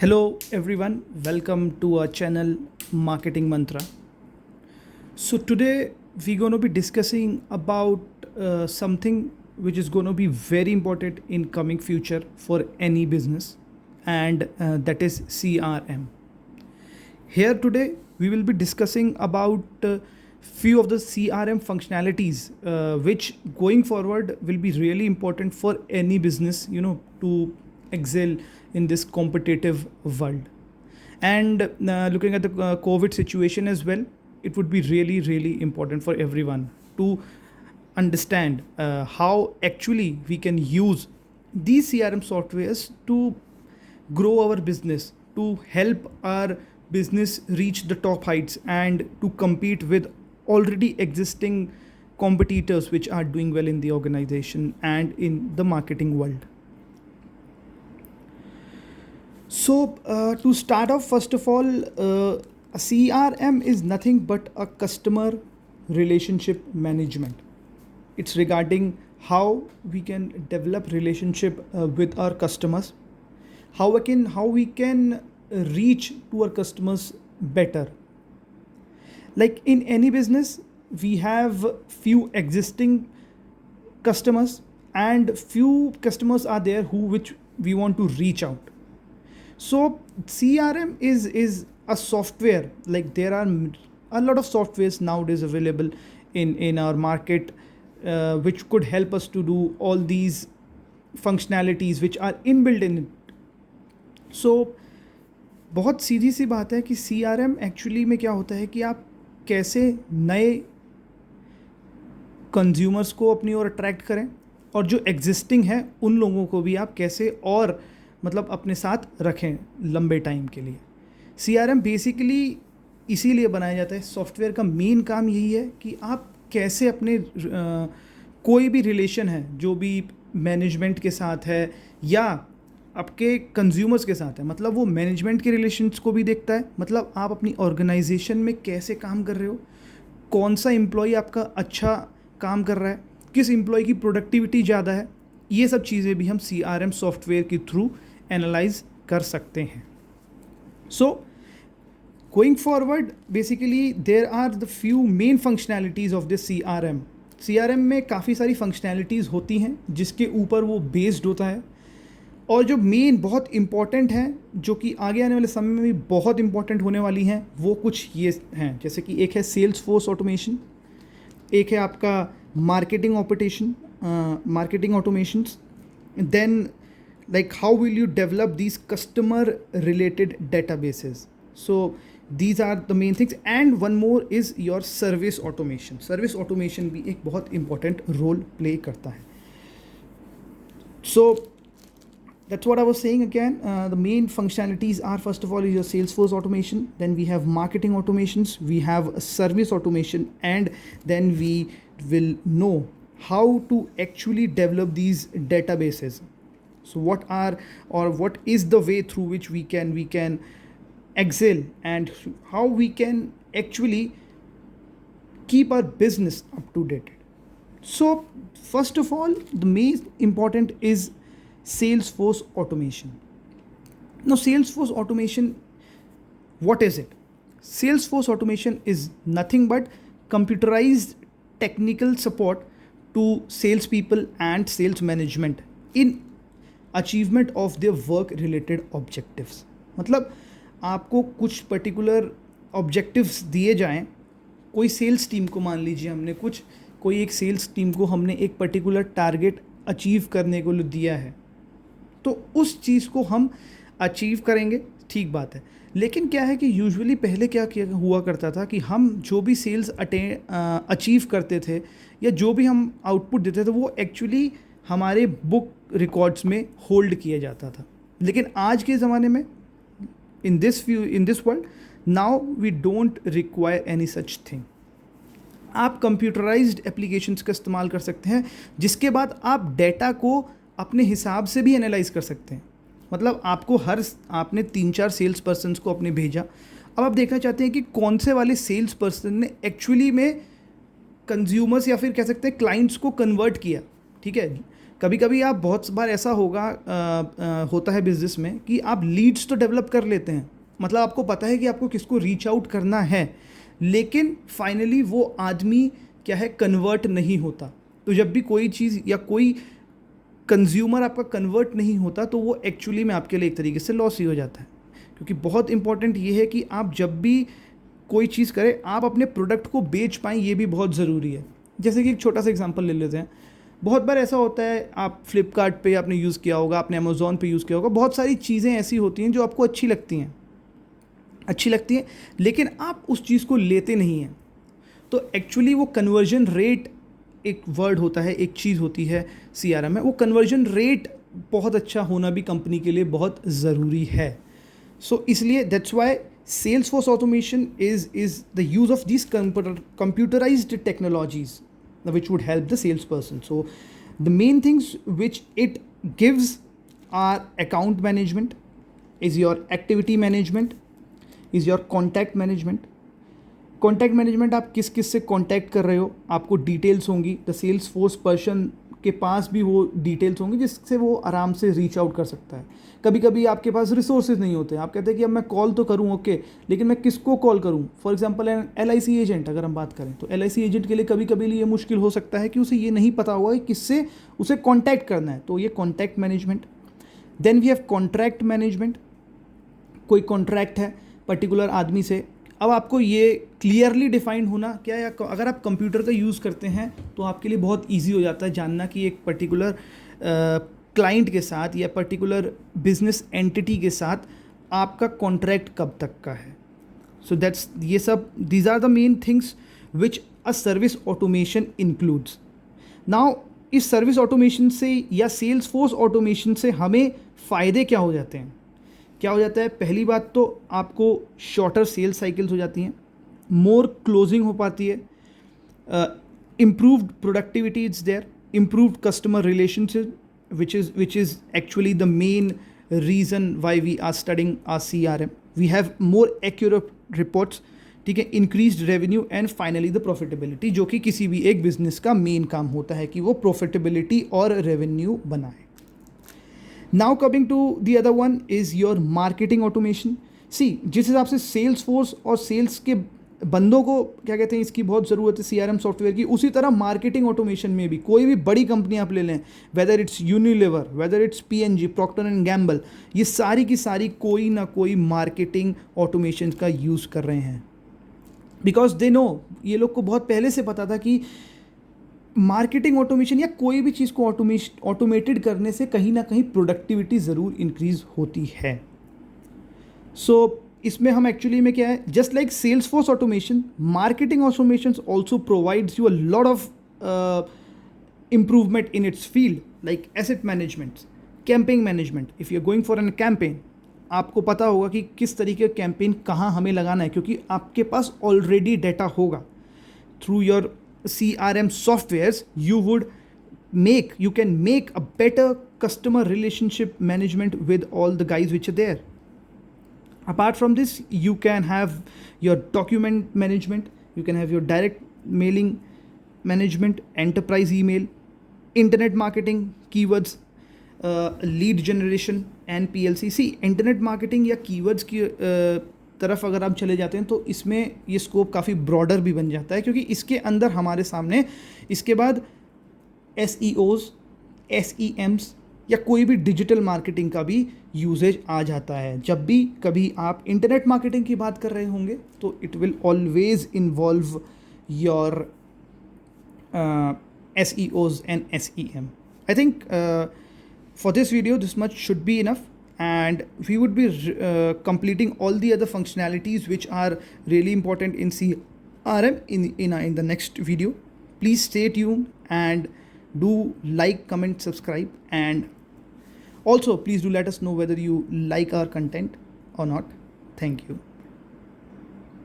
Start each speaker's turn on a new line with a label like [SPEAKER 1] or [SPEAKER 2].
[SPEAKER 1] Hello everyone, welcome to our channel Marketing Mantra. So today we're going to be discussing about something which is going to be very important in coming future for any business, and that is CRM. Here today we will be discussing about few of the CRM functionalities which going forward will be really important for any business, to excel in this competitive world. And looking at the COVID situation as well, it would be really important for everyone to understand how actually we can use these CRM softwares to grow our business, to help our business reach the top heights, and to compete with already existing competitors which are doing well in the organization and in the marketing world. So, to start off, first of all, a CRM is nothing but a customer relationship management. It's regarding how we can develop relationship with our customers, how we can reach to our customers better. Like in any business, we have few existing customers, and few customers are there who which we want to reach out. So CRM is a software. Like there are a lot of softwares nowadays available in our market, which could help us to do all these functionalities which are inbuilt in it. So बहुत सीधी सी बात है कि CRM actually में क्या होता है कि आप कैसे नए कंज्यूमर्स को अपनी ओर अट्रैक्ट करें, और जो एग्जिस्टिंग है उन लोगों को भी आप कैसे और मतलब अपने साथ रखें लंबे टाइम के लिए. CRM बेसिकली इसीलिए बनाया जाता है. सॉफ्टवेयर का मेन काम यही है कि आप कैसे अपने कोई भी रिलेशन है जो भी मैनेजमेंट के साथ है या आपके कंज्यूमर्स के साथ है, मतलब वो मैनेजमेंट के रिलेशंस को भी देखता है. मतलब आप अपनी ऑर्गेनाइजेशन में कैसे काम कर रहे हो, कौन सा एम्प्लॉय आपका अच्छा काम कर रहा है, किस एम्प्लॉय की प्रोडक्टिविटी ज़्यादा है, ये सब चीज़ें भी हम CRM सॉफ्टवेयर के थ्रू एनालाइज कर सकते हैं. So going forward, basically there are the few main functionalities of this CRM में काफ़ी सारी फंक्शनैलिटीज़ होती हैं जिसके ऊपर वो बेस्ड होता है, और जो मेन बहुत इंपॉर्टेंट हैं जो कि आगे आने वाले समय में भी बहुत इंपॉर्टेंट होने वाली हैं, वो कुछ ये हैं. जैसे कि एक है सेल्स फोर्स ऑटोमेशन, एक है आपका marketing automations, then like how will you develop these customer related databases. So these are the main things, and one more is your service automation भी एक बहुत important role play करता है. So that's what I was saying again. The main functionalities are, first of all, is your Salesforce automation, then we have marketing automations, we have service automation, and then we will know how to actually develop these databases. So what is the way through which we can excel, and how we can actually keep our business up to date. So first of all, the main important is Salesforce automation. Now Salesforce automation, what is it? Salesforce automation is nothing but computerized technical support to salespeople and sales management in achievement of their work related objectives. मतलब आपको कुछ particular objectives दिए जाएं. कोई sales team को, मान लीजिए हमने कोई एक सेल्स टीम को हमने एक पर्टिकुलर टारगेट अचीव करने को दिया है, तो उस चीज़ को हम अचीव करेंगे, ठीक बात है. लेकिन क्या है कि यूजुअली पहले क्या हुआ करता था कि हम जो भी सेल्स अचीव करते थे या जो भी हम आउटपुट देते थे वो एक्चुअली हमारे बुक रिकॉर्ड्स में होल्ड किया जाता था. लेकिन आज के ज़माने में in this world now we don't require any such thing. आप कंप्यूटराइज्ड एप्लीकेशंस का इस्तेमाल कर सकते हैं, जिसके बाद आप डेटा को अपने हिसाब से भी एनालाइज कर सकते हैं. मतलब आपने 3-4 सेल्स पर्सनस को अपने भेजा. अब आप देखना चाहते हैं कि कौन से वाले सेल्स पर्सन ने एक्चुअली में कंज्यूमर्स या फिर कह सकते हैं क्लाइंट्स को कन्वर्ट किया. ठीक है, कभी कभी आप बहुत बार ऐसा होता है बिजनेस में कि आप लीड्स तो डेवलप कर लेते हैं, मतलब आपको पता है कि आपको किसको रीच आउट करना है, लेकिन फाइनली वो आदमी क्या है, कन्वर्ट नहीं होता। तो जब भी कोई चीज़ या कोई कंज्यूमर आपका कन्वर्ट नहीं होता तो वो एक्चुअली में आपके लिए एक तरीके से लॉस ही हो जाता है। क्योंकि बहुत इंपॉर्टेंट ये है कि आप जब भी कोई चीज़ करें, आप अपने प्रोडक्ट को बेच पाएँ, ये भी बहुत ज़रूरी है। जैसे कि एक छोटा सा एग्जांपल ले लेते हैं। बहुत बार ऐसा होता है, आप फ्लिपकार्ट पे आपने यूज़ किया होगा, आपने अमेज़ॉन पे यूज़ किया होगा, बहुत सारी चीज़ें ऐसी होती हैं जो आपको अच्छी लगती हैं, लेकिन आप उस चीज़ को लेते नहीं हैं। तो एक्चुअली वो कन्वर्जन रेट, एक वर्ड होता है, एक चीज़ होती है CRM में, वो कन्वर्जन रेट बहुत अच्छा होना भी कंपनी के लिए बहुत ज़रूरी है। सो इसलिए that's why Salesforce automation is the use of these computerized technologies which would help the salesperson. So the main things which it gives are account management, is your activity management, is your contact management. Contact management, आप किस किस से contact कर रहे हो, आपको details होंगी, the sales force person के पास भी वो डिटेल्स होंगी जिससे वो आराम से रीच आउट कर सकता है। कभी कभी आपके पास रिसोर्सेज नहीं होते, आप कहते हैं कि अब मैं कॉल तो करूं, ओके, लेकिन मैं किसको कॉल करूं। फॉर एग्जांपल LIC एजेंट अगर हम बात करें तो LIC एजेंट के लिए कभी कभी ये मुश्किल हो सकता है कि उसे ये नहीं पता होगा कि किससे उसे कॉन्टैक्ट करना है, तो ये contact management. Then we have contract management, कोई कॉन्ट्रैक्ट है पर्टिकुलर आदमी से, अब आपको ये क्लियरली डिफाइंड होना क्या है। अगर आप कंप्यूटर का यूज़ करते हैं तो आपके लिए बहुत इजी हो जाता है जानना कि एक पर्टिकुलर क्लाइंट के साथ या पर्टिकुलर बिजनेस एंटिटी के साथ आपका कॉन्ट्रैक्ट कब तक का है। सो दैट्स, ये सब, these are the main things which a service automation includes. Now इस सर्विस ऑटोमेशन से या सेल्स फोर्स ऑटोमेशन से हमें फ़ायदे क्या हो जाते हैं? क्या हो जाता है? पहली बात तो आपको शॉर्टर सेल्स साइकिल्स हो जाती हैं, मोर क्लोजिंग हो पाती है, improved productivity is there, improved customer relationship which is actually the main reason why we are studying our CRM. We have more accurate reports, ठीक है, increased revenue and finally the profitability, जो कि किसी भी एक बिजनेस का main काम होता है कि वो प्रॉफिटेबिलिटी और रेवेन्यू बनाए। Now coming to the other one is your marketing automation. See, जिस हिसाब से सेल्स फोर्स और सेल्स के बंदों को क्या कहते हैं, इसकी बहुत ज़रूरत है CRM सॉफ्टवेयर की, उसी तरह मार्केटिंग ऑटोमेशन में भी कोई भी बड़ी कंपनी आप ले लें, whether it's Unilever, whether it's PNG, Procter and Gamble, ये सारी की सारी कोई ना कोई मार्केटिंग ऑटोमेशन का यूज़ कर रहे हैं। बिकॉज दे नो, ये लोग को बहुत पहले से पता था कि मार्केटिंग ऑटोमेशन या कोई भी चीज़ को ऑटोमेटेड करने से कहीं ना कहीं प्रोडक्टिविटी ज़रूर इंक्रीज होती है। सो इसमें हम एक्चुअली में क्या है, just like sales force automation, marketing automation also provides you a lot of improvement in its field, like asset management, campaign management. If you're going for a campaign, आपको पता होगा कि किस तरीके का कैंपेन कहाँ हमें लगाना है, क्योंकि आपके पास ऑलरेडी डाटा होगा। Through your CRM softwares, you can make a better customer relationship management with all the guys which are there. Apart from this, you can have your document management, you can have your direct mailing management, enterprise email, internet marketing, keywords, lead generation and PLC. See, internet marketing या keywords की तरफ अगर आप चले जाते हैं तो इसमें ये स्कोप काफ़ी ब्रॉडर भी बन जाता है, क्योंकि इसके अंदर हमारे सामने इसके बाद SEOs, SEMs या कोई भी डिजिटल मार्केटिंग का भी यूजेज आ जाता है। जब भी कभी आप इंटरनेट मार्केटिंग की बात कर रहे होंगे तो it will always involve your SEOs and SEM. I think for this video this much should be enough, and we would be completing all the other functionalities which are really important in CRM in the next video. Please stay tuned and do like, comment, subscribe, and also please do let us know whether you like our content or not. Thank you.